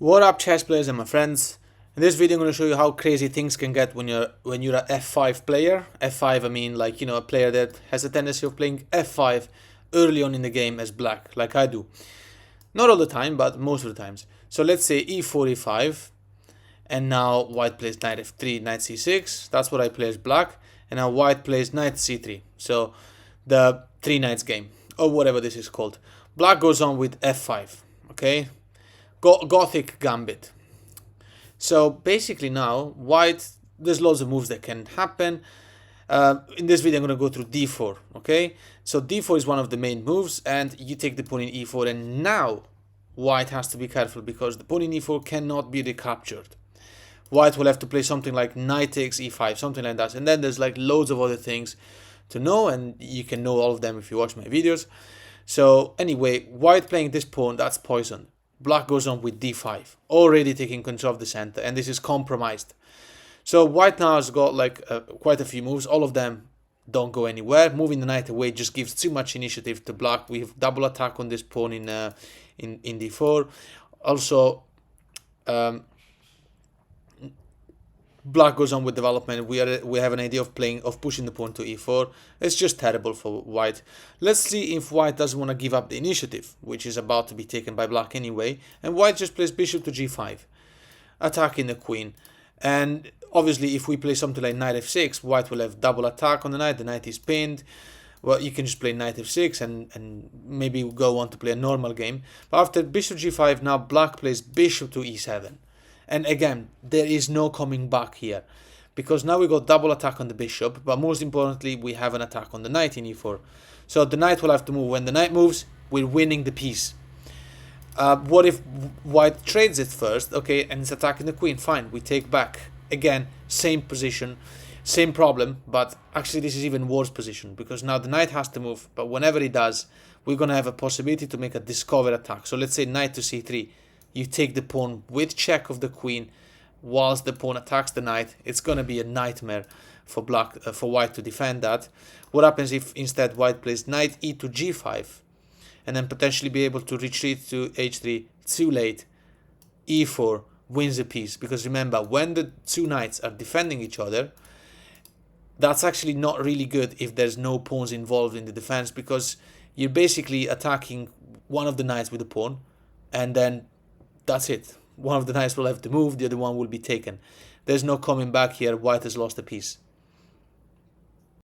What up, chess players and my friends? In this video I'm going to show you how crazy things can get when you're a f5 player. F5, I mean, like, a player that has a tendency of playing f5 early on in the game as black, like I do. Not all the time, but most of the times. So let's say e4, e5, and now white plays knight f3, knight c6. That's what I play as black. And now white plays knight c3. So the three knights game, or whatever this is called. Black goes on with f5, okay? Gothic Gambit. So basically now, white, there's lots of moves that can happen. In this video, I'm going to go through d4, okay? So d4 is one of the main moves, and you take the pawn in e4, and now white has to be careful because the pawn in e4 cannot be recaptured. White will have to play something like knight takes e5, something like that. And then there's like loads of other things to know, and you can know all of them if you watch my videos. So anyway, white playing this pawn, that's poisoned. Black goes on with d5, already taking control of the center, and this is compromised. So white now has got like quite a few moves. All of them don't go anywhere. Moving the knight away just gives too much initiative to black. We have double attack on this pawn in d4. Also, black goes on with development. We have an idea of pushing the pawn to e4. It's just terrible for white. Let's see if white doesn't want to give up the initiative, which is about to be taken by black anyway. And white just plays bishop to g5, attacking the queen. And obviously, if we play something like knight f6, white will have double attack on the knight. The knight is pinned. Well, you can just play knight f6 and maybe go on to play a normal game. But after bishop g5, now black plays bishop to e7. And again, there is no coming back here, because now we got double attack on the bishop, but most importantly, we have an attack on the knight in e4. So the knight will have to move. When the knight moves, we're winning the piece. What if white trades it first? Okay, and it's attacking the queen. Fine, we take back. Again, same position, same problem, but actually this is even worse position, because now the knight has to move, but whenever he does, we're going to have a possibility to make a discover attack. So let's say knight to c3. You take the pawn with check of the queen whilst the pawn attacks the knight. It's going to be a nightmare for for white to defend that. What happens if instead white plays knight e to g5 and then potentially be able to retreat to h3? Too late. e4 wins the piece, because remember, when the two knights are defending each other, that's actually not really good if there's no pawns involved in the defense, because you're basically attacking one of the knights with a pawn, and then that's it. One of the knights will have to move, the other one will be taken. There's no coming back here. White has lost a piece.